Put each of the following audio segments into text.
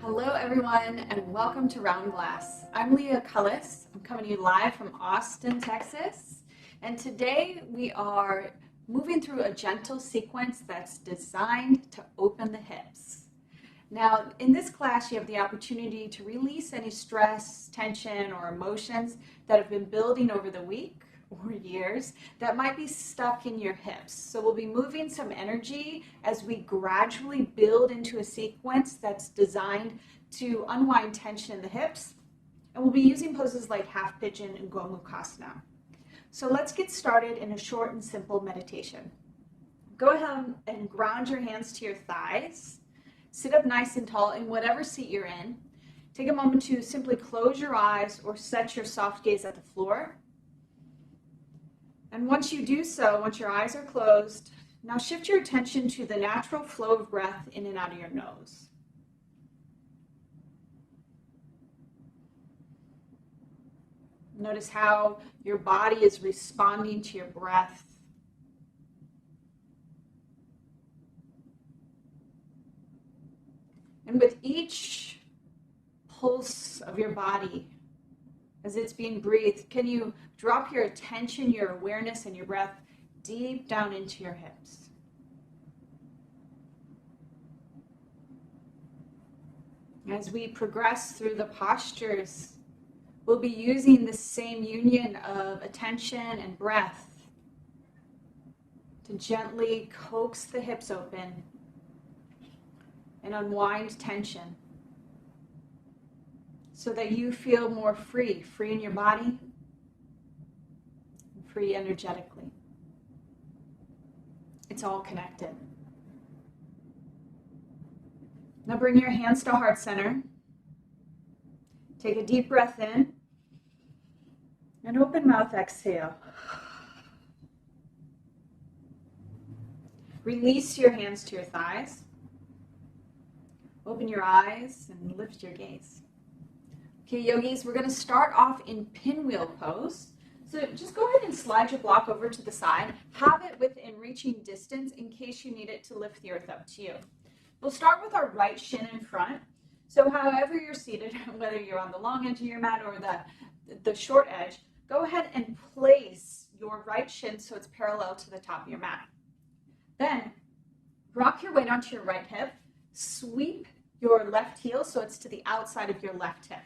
Hello everyone and welcome to Round Glass. I'm Leah Cullis. I'm coming to you live from Austin, Texas. And today we are moving through a gentle sequence that's designed to open the hips. Now in this class you have the opportunity to release any stress, tension, or emotions that have been building over the week or years that might be stuck in your hips. So we'll be moving some energy as we gradually build into a sequence that's designed to unwind tension in the hips. And we'll be using poses like half pigeon and gomukhasana. So let's get started in a short and simple meditation. Go ahead and ground your hands to your thighs. Sit up nice and tall in whatever seat you're in. Take a moment to simply close your eyes or set your soft gaze at the floor. And once you do so, once your eyes are closed, now shift your attention to the natural flow of breath in and out of your nose. Notice how your body is responding to your breath. And with each pulse of your body, as it's being breathed, can you drop your attention, your awareness, and your breath deep down into your hips? As we progress through the postures, we'll be using the same union of attention and breath to gently coax the hips open and unwind tension, so that you feel more free in your body, free energetically. It's all connected. Now bring your hands to heart center. Take a deep breath in and open mouth exhale. Release your hands to your thighs. Open your eyes and lift your gaze. Okay, yogis, we're going to start off in pinwheel pose. So just go ahead and slide your block over to the side. Have it within reaching distance in case you need it to lift the earth up to you. We'll start with our right shin in front. So however you're seated, whether you're on the long edge of your mat or the short edge, go ahead and place your right shin so it's parallel to the top of your mat. Then rock your weight onto your right hip. Sweep your left heel so it's to the outside of your left hip.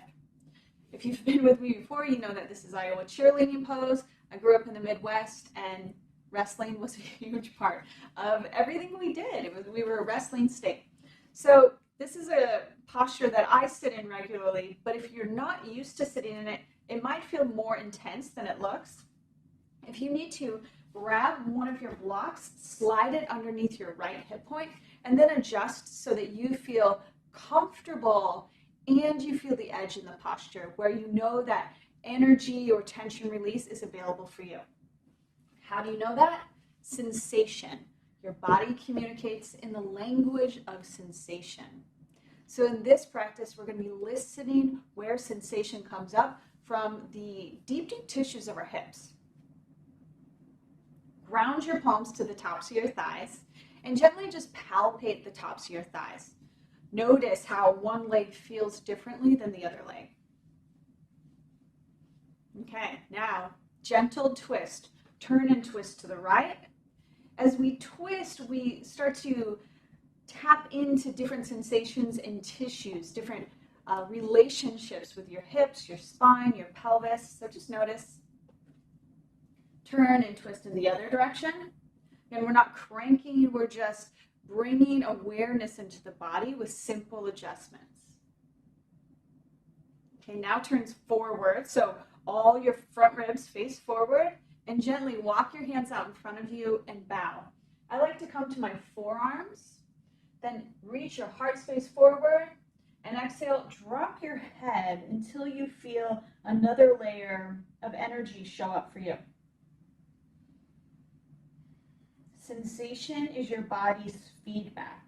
If you've been with me before, you know that this is Iowa cheerleading pose. I grew up in the Midwest and wrestling was a huge part of everything we did. We were a wrestling state. So this is a posture that I sit in regularly, but if you're not used to sitting in it, it might feel more intense than it looks. If you need to, grab one of your blocks, slide it underneath your right hip point, and then adjust so that you feel comfortable and you feel the edge in the posture where you know that energy or tension release is available for you. How do you know that? Sensation. Your body communicates in the language of sensation. So in this practice, we're going to be listening where sensation comes up from the deep tissues of our hips. Ground your palms to the tops of your thighs and gently just palpate the tops of your thighs. Notice how one leg feels differently than the other leg. Okay, now gentle twist. Turn and twist to the right. As we twist, we start to tap into different sensations and tissues, different relationships with your hips, your spine, your pelvis. So just notice. Turn and twist in the other direction. And we're not cranking, we're just bringing awareness into the body with simple adjustments. Okay, now turns forward. So all your front ribs face forward and gently walk your hands out in front of you and bow. I like to come to my forearms, then reach your heart space forward and exhale, drop your head until you feel another layer of energy show up for you. Sensation is your body's feedback.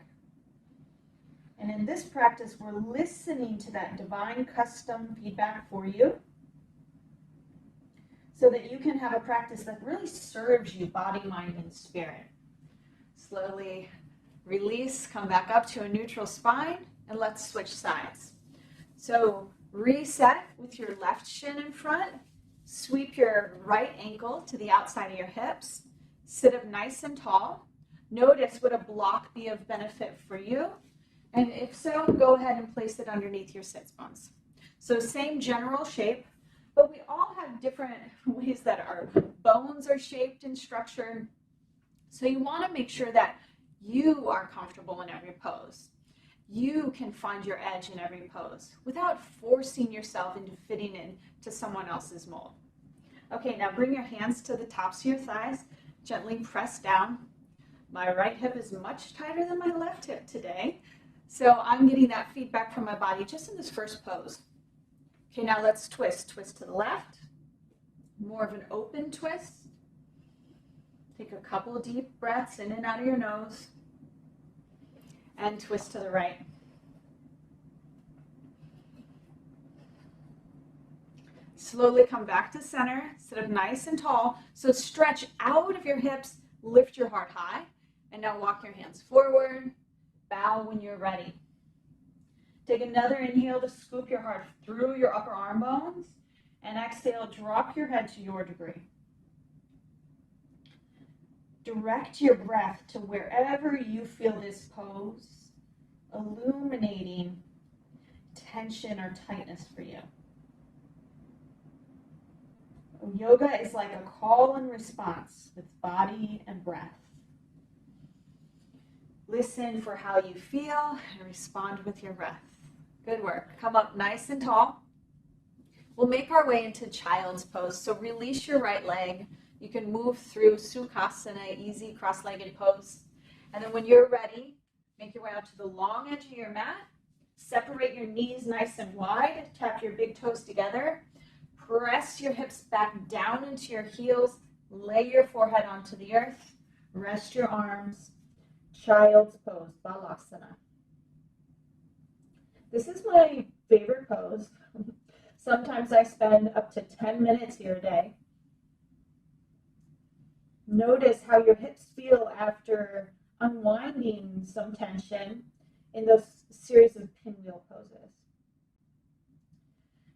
And in this practice, we're listening to that divine custom feedback for you so that you can have a practice that really serves you body, mind, and spirit. Slowly release, come back up to a neutral spine, And let's switch sides. So reset with your left shin in front. Sweep your right ankle to the outside of your hips. Sit up nice and tall. Notice, would a block be of benefit for you? And if so, go ahead and place it underneath your sits bones. So same general shape, but we all have different ways that our bones are shaped and structured. So you want to make sure that you are comfortable in every pose. You can find your edge in every pose without forcing yourself into fitting into someone else's mold. Okay, now bring your hands to the tops of your thighs. Gently press down. My right hip is much tighter than my left hip today. So I'm getting that feedback from my body just in this first pose. Okay, now let's twist. Twist to the left. More of an open twist. Take a couple deep breaths in and out of your nose. And twist to the right. Slowly come back to center. Sit up nice and tall. So stretch out of your hips. Lift your heart high. And now walk your hands forward. Bow when you're ready. Take another inhale to scoop your heart through your upper arm bones. And exhale, drop your head to your degree. Direct your breath to wherever you feel this pose, illuminating tension or tightness for you. Yoga is like a call and response with body and breath. Listen for how you feel and respond with your breath. Good work. Come up nice and tall. We'll make our way into child's pose. So release your right leg. You can move through sukhasana, easy cross-legged pose. And then when you're ready, make your way out to the long edge of your mat. Separate your knees nice and wide. Tap your big toes together. Press your hips back down into your heels. Lay your forehead onto the earth. Rest your arms. Child's pose, balasana. This is my favorite pose. Sometimes I spend up to 10 minutes here a day. Notice how your hips feel after unwinding some tension in those series of pinwheel poses.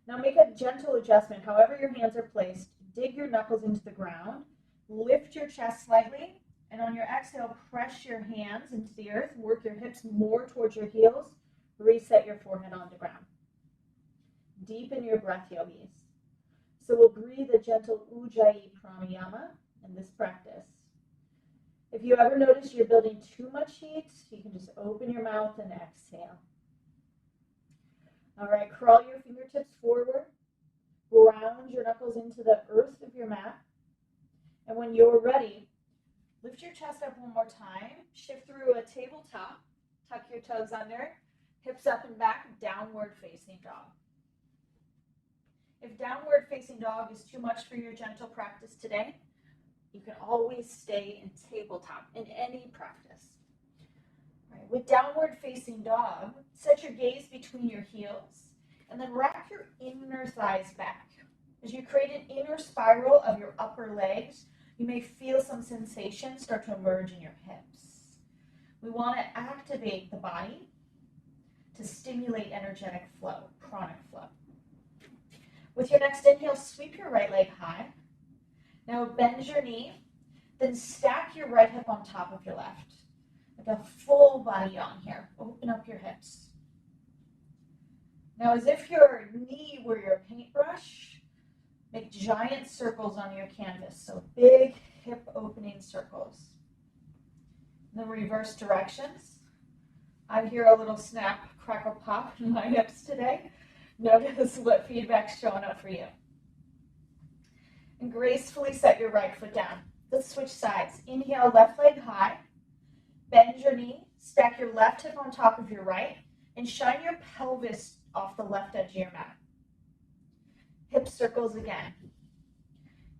Now make a gentle adjustment. However your hands are placed, dig your knuckles into the ground, lift your chest slightly, and on your exhale, press your hands into the earth, work your hips more towards your heels, reset your forehead on the ground. Deepen your breath, yogis. So we'll breathe a gentle ujjayi pranayama in this practice. If you ever notice you're building too much heat, you can just open your mouth and exhale. All right, crawl your fingertips forward, ground your knuckles into the earth of your mat, and when you're ready, lift your chest up one more time, shift through a tabletop, tuck your toes under, hips up and back, downward facing dog. If downward facing dog is too much for your gentle practice today, you can always stay in tabletop in any practice. All right, with downward facing dog, set your gaze between your heels and then wrap your inner thighs back. As you create an inner spiral of your upper legs, you may feel some sensation start to emerge in your hips. We want to activate the body to stimulate energetic flow, pranic flow. With your next inhale, sweep your right leg high. Now bend your knee, then stack your right hip on top of your left. Like a full body yawn here. Open up your hips. Now as if your knee were your paintbrush, make giant circles on your canvas. So big hip opening circles. And then reverse directions. I hear a little snap, crackle, pop in my hips today. Notice what feedback's showing up for you. And gracefully set your right foot down. Let's switch sides. Inhale, left leg high. Bend your knee. Stack your left hip on top of your right. And shine your pelvis off the left edge of your mat. Hip circles again.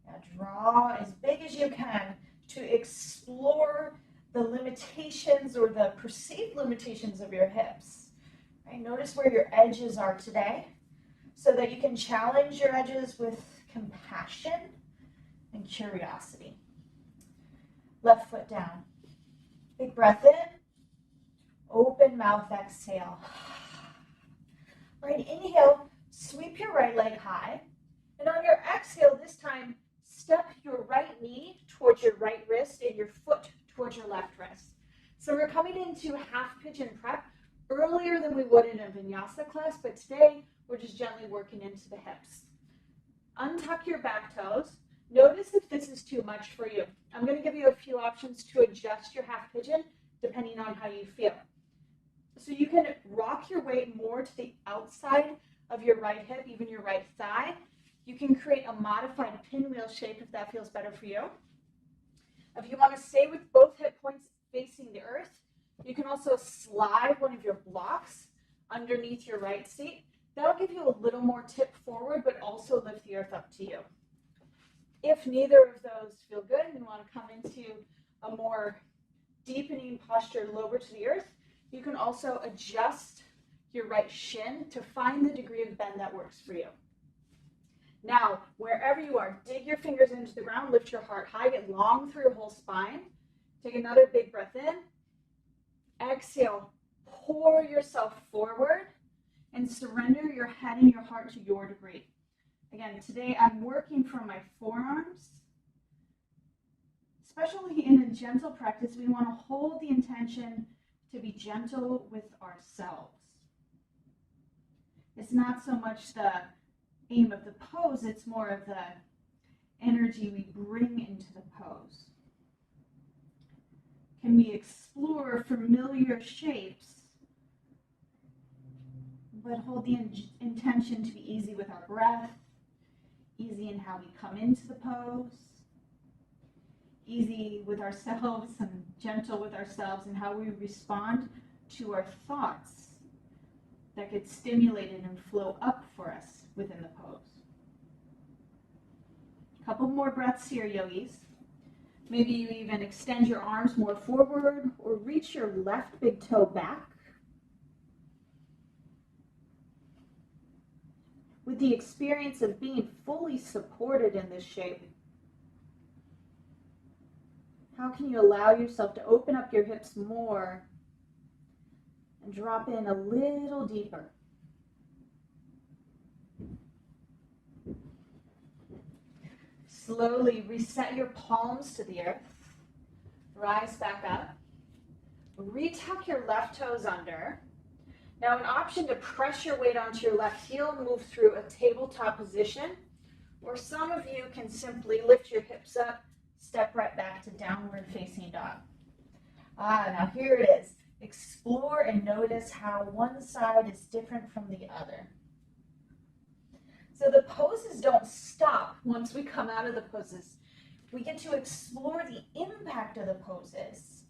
Now draw as big as you can to explore the limitations or the perceived limitations of your hips. Right? Notice where your edges are today so that you can challenge your edges with compassion and curiosity. Left foot down. Big breath in. Open mouth, exhale. All right, inhale, sweep your right leg high. And on your exhale, this time, step your right knee towards your right wrist and your foot towards your left wrist. So we're coming into half pigeon prep earlier than we would in a vinyasa class, but today we're just gently working into the hips. Untuck your back toes. Notice if this is too much for you. I'm going to give you a few options to adjust your half pigeon depending on how you feel. So you can rock your weight more to the outside of your right hip, even your right thigh. You can create a modified pinwheel shape if that feels better for you. If you want to stay with both hip points facing the earth, you can also slide one of your blocks underneath your right seat. That'll give you a little more tip forward, but also lift the earth up to you. If neither of those feel good and you want to come into a more deepening posture lower to the earth, you can also adjust your right shin to find the degree of bend that works for you. Now, wherever you are, dig your fingers into the ground, lift your heart high, get long through your whole spine. Take another big breath in. Exhale, pour yourself forward and surrender your head and your heart to your degree. Again, today I'm working from my forearms. Especially in a gentle practice, we want to hold the intention to be gentle with ourselves. It's not so much the aim of the pose, it's more of the energy we bring into the pose. Can we explore familiar shapes, but hold the intention to be easy with our breath, easy in how we come into the pose, easy with ourselves and gentle with ourselves in how we respond to our thoughts that get stimulated and flow up for us within the pose. A couple more breaths here, yogis. Maybe you even extend your arms more forward or reach your left big toe back. With the experience of being fully supported in this shape, how can you allow yourself to open up your hips more and drop in a little deeper? Slowly reset your palms to the earth. Rise back up. Retuck your left toes under. Now, an option to press your weight onto your left heel, move through a tabletop position, or some of you can simply lift your hips up, step right back to downward facing dog. Now here it is. Explore and notice how one side is different from the other. So the poses don't stop once we come out of the poses. We get to explore the impact of the poses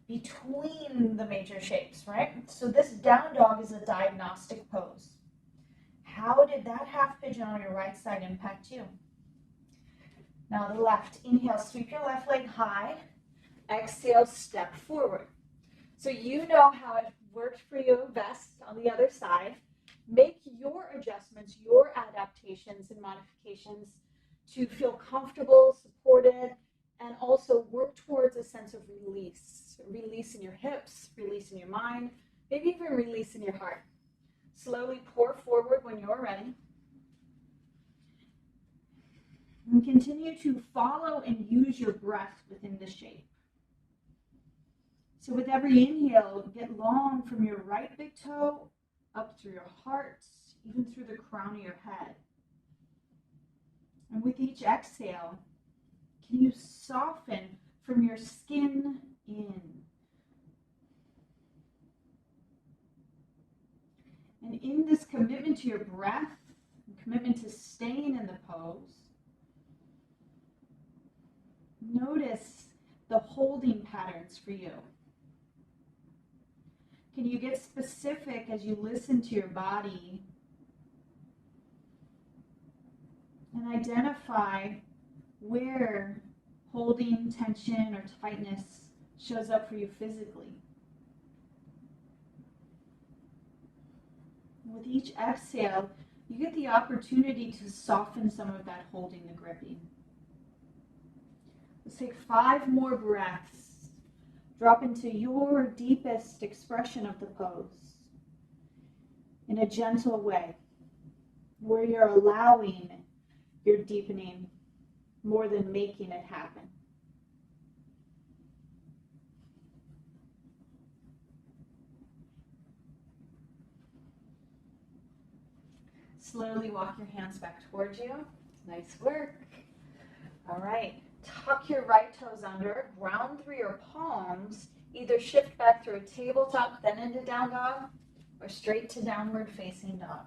between the major shapes, right? So this down dog is a diagnostic pose. How did that half pigeon on your right side impact you? Now the left, inhale, sweep your left leg high. Exhale, step forward. So you know how it worked for you best on the other side. Make your adjustments, your adaptations and modifications to feel comfortable, supported, and also work towards a sense of release. Release in your hips, release in your mind, maybe even release in your heart. Slowly pour forward when you're ready. And continue to follow and use your breath within the shape. So with every inhale, get long from your right big toe up through your heart, even through the crown of your head. And with each exhale, can you soften from your skin in? And in this commitment to your breath, commitment to staying in the pose, notice the holding patterns for you. Can you get specific as you listen to your body and identify where holding, tension, or tightness shows up for you physically? With each exhale, you get the opportunity to soften some of that holding, the gripping. Let's take 5 more breaths. Drop into your deepest expression of the pose. in a gentle way, where you're allowing your deepening more than making it happen. Slowly walk your hands back towards you. Nice work. All right. Tuck your right toes under, ground through your palms, either shift back through a tabletop, then into down dog, or straight to downward facing dog.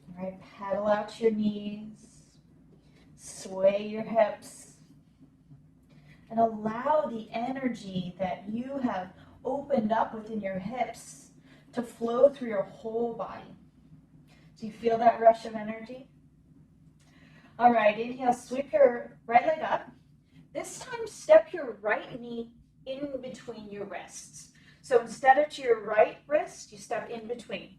All right, pedal out your knees, sway your hips, and allow the energy that you have opened up within your hips to flow through your whole body. Do you feel that rush of energy? All right, inhale, sweep your right leg up. This time, step your right knee in between your wrists. So instead of to your right wrist, you step in between.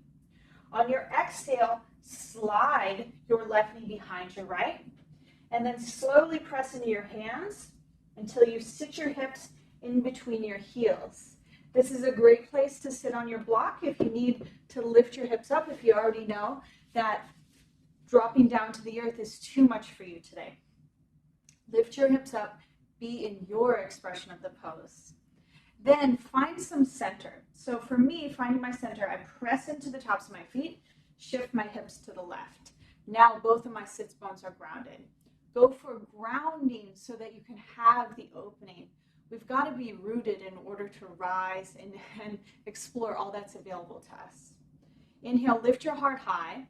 On your exhale, slide your left knee behind your right, and then slowly press into your hands until you sit your hips in between your heels. This is a great place to sit on your block if you need to lift your hips up, if you already know that dropping down to the earth is too much for you today. Lift your hips up, be in your expression of the pose. Then find some center. So for me, finding my center, I press into the tops of my feet, shift my hips to the left. Now both of my sits bones are grounded. Go for grounding so that you can have the opening. We've got to be rooted in order to rise and explore all that's available to us. Inhale, lift your heart high.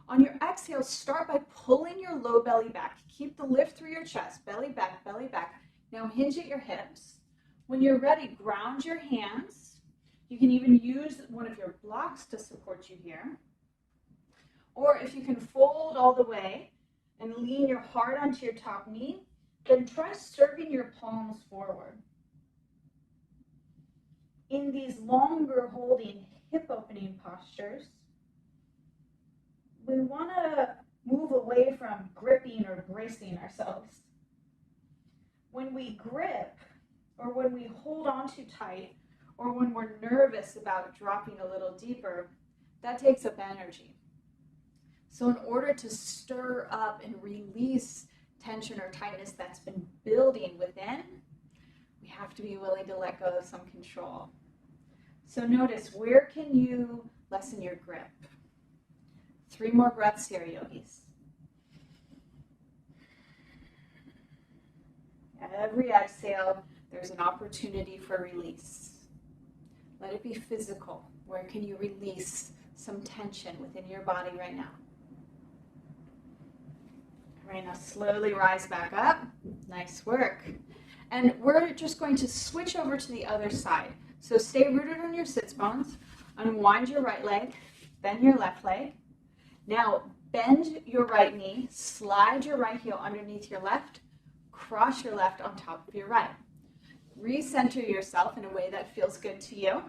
On your exhale, start by pulling your low belly back. Keep the lift through your chest, belly back, belly back. Now hinge at your hips. When you're ready, ground your hands. You can even use one of your blocks to support you here. Or if you can fold all the way and lean your heart onto your top knee, then try serving your palms forward. In these longer holding hip opening postures, we want to move away from gripping or bracing ourselves. When we grip, or when we hold on too tight, or when we're nervous about dropping a little deeper, that takes up energy. So in order to stir up and release tension or tightness that's been building within, we have to be willing to let go of some control. So notice, where can you lessen your grip? 3 more breaths here, yogis. At every exhale, there's an opportunity for release. Let it be physical. Where can you release some tension within your body right now? All right, now slowly rise back up. Nice work. And we're just going to switch over to the other side. So stay rooted on your sits bones. Unwind your right leg, bend your left leg. Now bend your right knee, slide your right heel underneath your left, cross your left on top of your right. Recenter yourself in a way that feels good to you.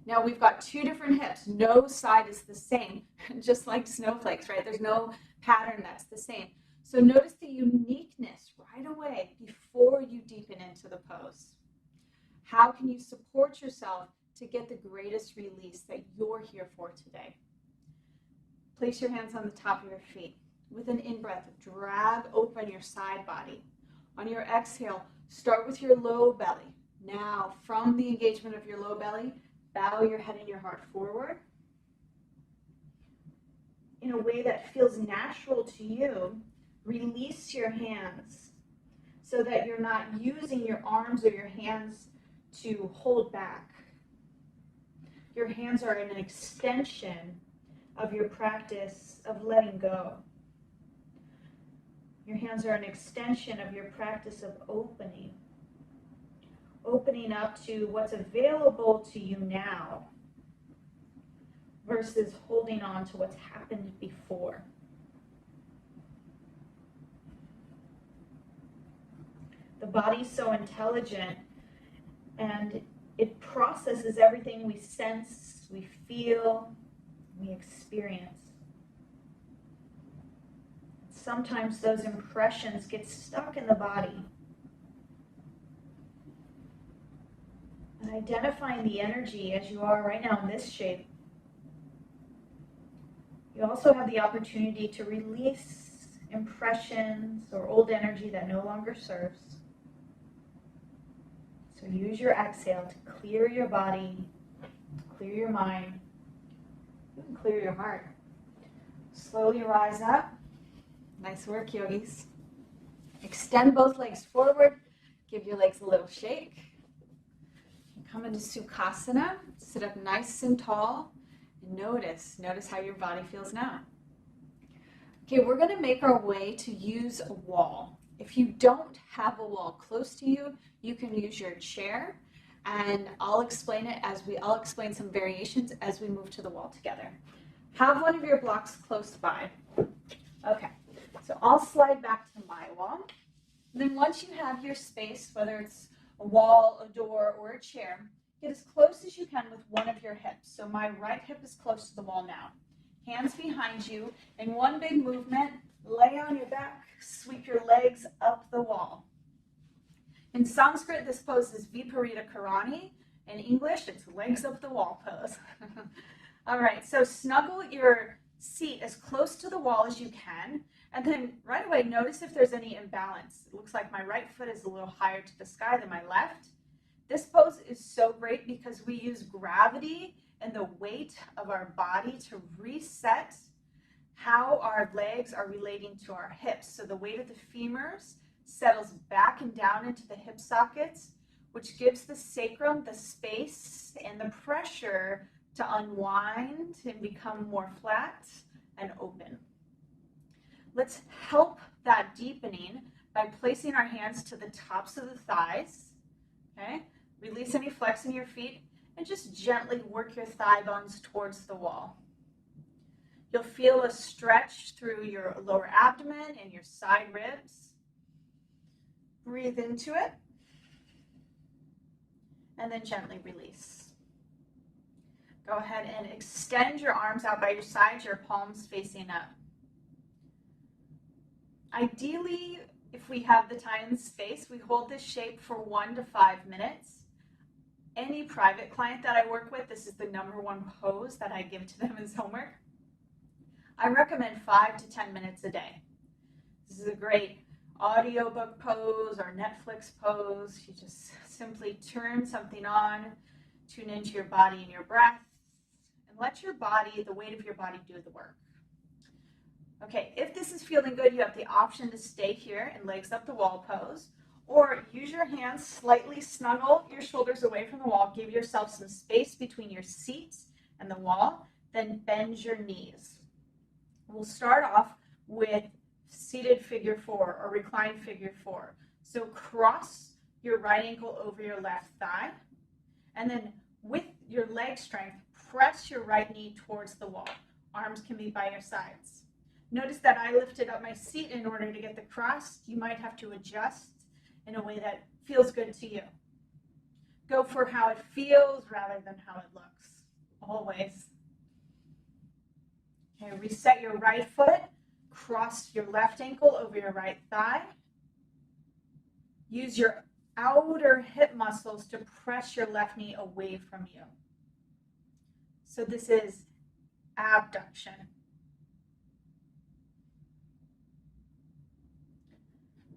Now we've got 2 different hips. No side is the same, just like snowflakes, right? There's no pattern that's the same. So notice the uniqueness right away before you deepen into the pose. How can you support yourself to get the greatest release that you're here for today? Place your hands on the top of your feet. With an in-breath, drag open your side body. On your exhale, start with your low belly. Now, from the engagement of your low belly, bow your head and your heart forward in a way that feels natural to you. Release your hands so that you're not using your arms or your hands to hold back. Your hands are an extension of your practice of letting go. Your hands are an extension of your practice of opening up to what's available to you now versus holding on to what's happened before. The body's so intelligent, and it processes everything we sense, we feel, we experience. Sometimes those impressions get stuck in the body. And identifying the energy as you are right now in this shape, You also have the opportunity to release impressions or old energy that no longer serves. So use your exhale to clear your body, clear your mind, even clear your heart. Slowly rise up. Nice work, yogis. Extend both legs forward. Give your legs a little shake. Come into Sukhasana. Sit up nice and tall. And notice how your body feels now. Okay, we're going to make our way to use a wall. If you don't have a wall close to you, you can use your chair, and I'll explain some variations as we move to the wall together. Have one of your blocks close by. Okay, so I'll slide back to my wall. Then once you have your space, whether it's a wall, a door, or a chair, get as close as you can with one of your hips. So my right hip is close to the wall now. Hands behind you. In one big movement, lay on your back, sweep your legs up the wall. In Sanskrit, this pose is Viparita Karani. In English, it's legs up the wall pose. All right, so snuggle your seat as close to the wall as you can. And then right away, notice if there's any imbalance. It looks like my right foot is a little higher to the sky than my left. This pose is so great because we use gravity and the weight of our body to reset how our legs are relating to our hips. So the weight of the femurs settles back and down into the hip sockets, which gives the sacrum the space and the pressure to unwind and become more flat and open. Let's help that deepening by placing our hands to the tops of the thighs. Okay? Release any flex in your feet and just gently work your thigh bones towards the wall. You'll feel a stretch through your lower abdomen and your side ribs. Breathe into it and then gently release. Go ahead and extend your arms out by your sides, your palms facing up. Ideally, if we have the time and space, we hold this shape for 1 to 5 minutes. Any private client that I work with, this is the #1 pose that I give to them as homework. I recommend 5 to 10 minutes a day. This is a great audiobook pose or Netflix pose. You just simply turn something on, tune into your body and your breath, and let your body, the weight of your body, do the work. Okay, if this is feeling good, you have the option to stay here in legs up the wall pose, or use your hands, slightly snuggle your shoulders away from the wall, give yourself some space between your seat and the wall, then bend your knees. We'll start off with seated figure 4 or reclined figure 4. So cross your right ankle over your left thigh, and then with your leg strength, press your right knee towards the wall. Arms can be by your sides. Notice that I lifted up my seat in order to get the cross. You might have to adjust in a way that feels good to you. Go for how it feels rather than how it looks, always. Okay, reset your right foot, cross your left ankle over your right thigh. Use your outer hip muscles to press your left knee away from you. So this is abduction.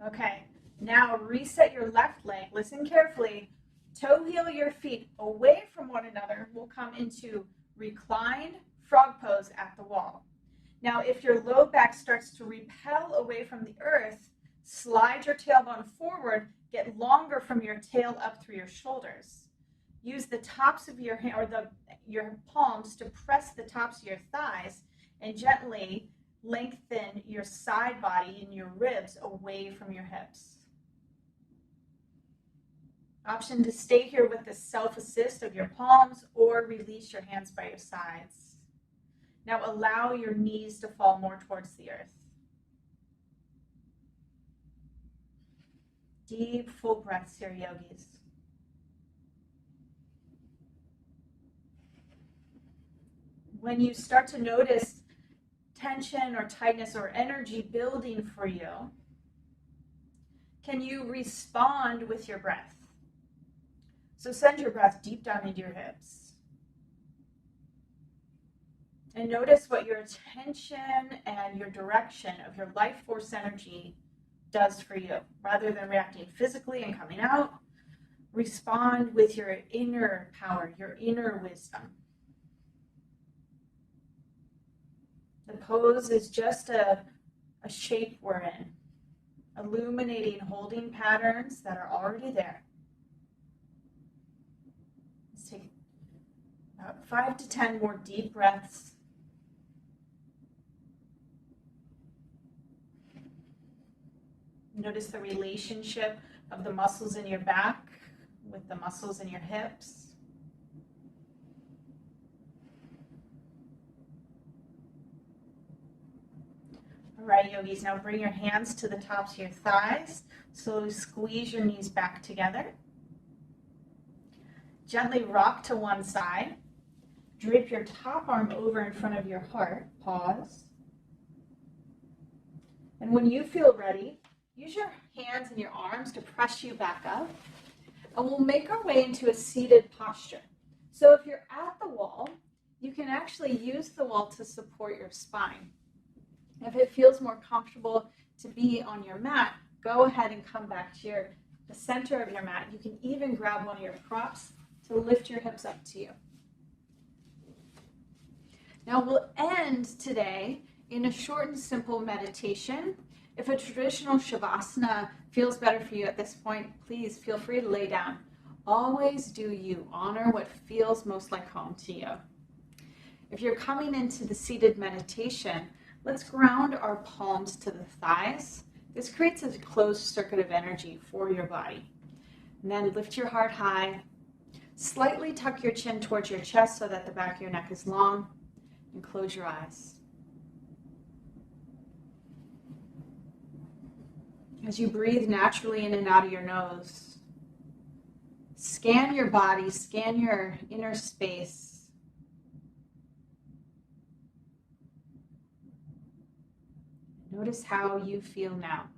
Okay, now reset your left leg. Listen carefully. Toe heel your feet away from one another. We'll come into reclined frog pose at the wall. Now, if your low back starts to repel away from the earth, slide your tailbone forward, get longer from your tail up through your shoulders. Use the tops of your your palms to press the tops of your thighs and gently lengthen your side body and your ribs away from your hips. Option to stay here with the self-assist of your palms or release your hands by your sides. Now allow your knees to fall more towards the earth. Deep, full breaths here, yogis. When you start to notice tension or tightness or energy building for you, can you respond with your breath? So send your breath deep down into your hips. And notice what your attention and your direction of your life force energy does for you. Rather than reacting physically and coming out, respond with your inner power, your inner wisdom. The pose is just a shape we're in, illuminating holding patterns that are already there. Let's take about 5 to 10 more deep breaths. Notice the relationship of the muscles in your back with the muscles in your hips. All right, yogis, now bring your hands to the tops of your thighs. Slowly squeeze your knees back together. Gently rock to one side. Drape your top arm over in front of your heart. Pause. And when you feel ready, use your hands and your arms to press you back up. And we'll make our way into a seated posture. So if you're at the wall, you can actually use the wall to support your spine. If it feels more comfortable to be on your mat, go ahead and come back to the center of your mat. You can even grab one of your props to lift your hips up to you. Now we'll end today in a short and simple meditation. If a traditional shavasana feels better for you at this point, please feel free to lay down. Always do you. Honor what feels most like home to you. If you're coming into the seated meditation, let's ground our palms to the thighs. This creates a closed circuit of energy for your body. And then lift your heart high. Slightly tuck your chin towards your chest so that the back of your neck is long. And close your eyes. As you breathe naturally in and out of your nose, scan your body, scan your inner space. Notice how you feel now.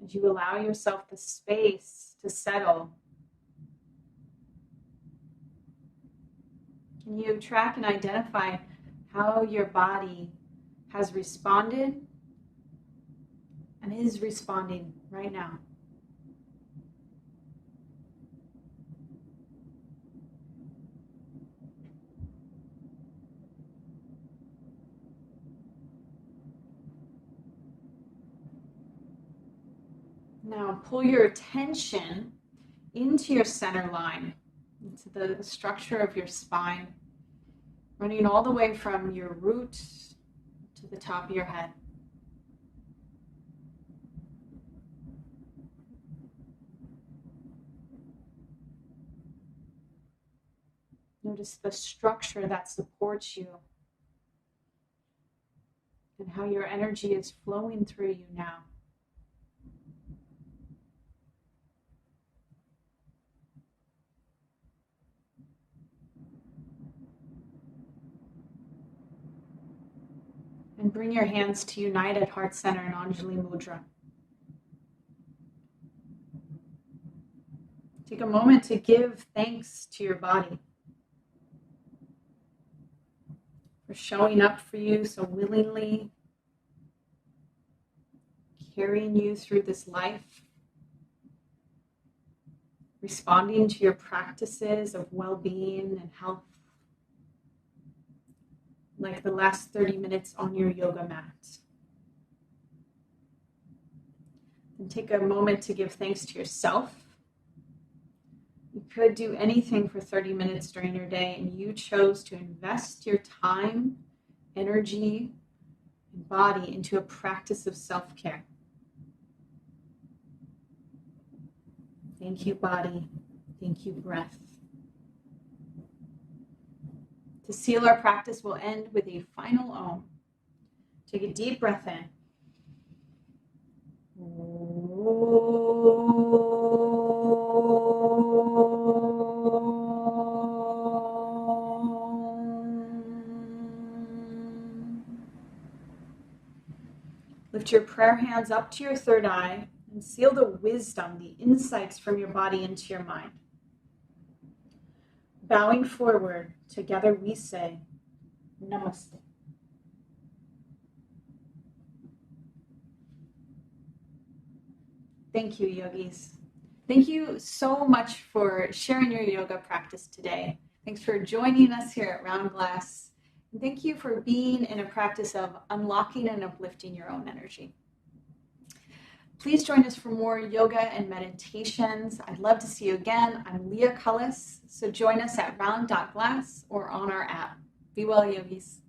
As you allow yourself the space to settle, can you track and identify how your body has responded and is responding right now? Now pull your attention into your center line, into the structure of your spine, running all the way from your root to the top of your head. Notice the structure that supports you and how your energy is flowing through you now. And bring your hands to unite at heart center in Anjali Mudra. Take a moment to give thanks to your body for showing up for you so willingly, carrying you through this life, responding to your practices of well-being and health, like the last 30 minutes on your yoga mat. And take a moment to give thanks to yourself. You could do anything for 30 minutes during your day, and you chose to invest your time, energy, and body into a practice of self-care. Thank you, body. Thank you, breath. To seal our practice, we'll end with a final Om. Take a deep breath in. Lift your prayer hands up to your third eye and seal the wisdom, the insights from your body into your mind. Bowing forward, together we say, Namaste. Thank you, yogis. Thank you so much for sharing your yoga practice today. Thanks for joining us here at Round Glass. And thank you for being in a practice of unlocking and uplifting your own energy. Please join us for more yoga and meditations. I'd love to see you again. I'm Leah Cullis, so join us at round.glass or on our app. Be well, yogis.